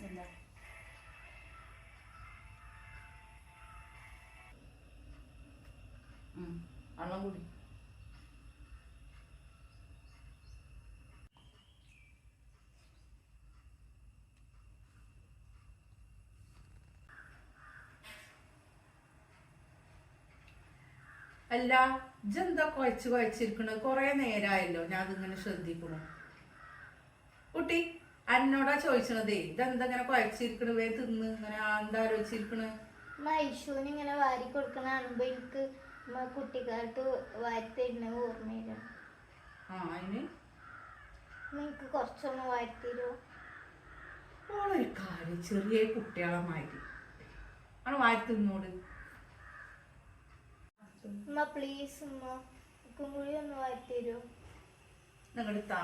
എന്താ വെള്ളം കൂടി. അല്ല, ഇജെന്താ കുഴച്ചിരിക്കണത്? കൊറേ നേരമായല്ലോ ഞാൻ അതിങ്ങനെ ശ്രദ്ധിക്കണു. കുട്ടി എന്നോടാ ചോദിച്ചതേ, ഇതെന്താ ഇങ്ങനെ കുഴച്ചിരിക്കണ്? വേ തിന്ന് ഇങ്ങനെ എന്താ ആലോചിച്ചിരിക്കണ്? ഐഷുവിന് ഇങ്ങനെ വാരി കൊടുക്കണ കാണുമ്പോ എനിക്ക് കുട്ടിക്കാലത്ത് വാരി തരുന്ന ഓർമ്മയില്ല. അതിന് നിനക്ക് കുറച്ചൊന്ന് വാരി തരുമോ? ഓളൊരു കാര്യം, ചെറിയ കുട്ടികളെ മാറ്റി ആണ് വാരി തിന്നോട്. ഉമ്മ പ്ലീസ് ഉമ്മ എനിക്കും കൂടി ഒന്ന് വാരി തരുമോ? നിങ്ങളുടെ താ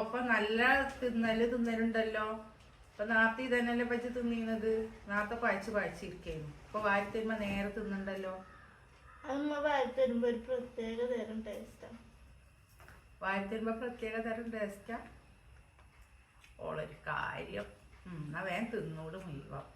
അപ്പൊ നല്ല തിന്നലുണ്ടല്ലോ. ഇപ്പൊ നേരത്തെ ഇതന്നെയല്ലേ പറ്റി തിന്നീനത്? നേരത്തെ കുഴച്ചിരിക്കുന്നു. ഇപ്പൊ വാരി തരുമ്പോ നേരെ തിന്നുണ്ടല്ലോ. അമ്മ വാരി തരുമ്പോ ഒരു പ്രത്യേക തരം ടേസ്റ്റാ. വാരി തരുമ്പോ പ്രത്യേക തരം ടേസ്റ്റാ. ഓളൊരു കാര്യം. എന്നാ വേഗം തിന്നോട് മുഴുവൻ.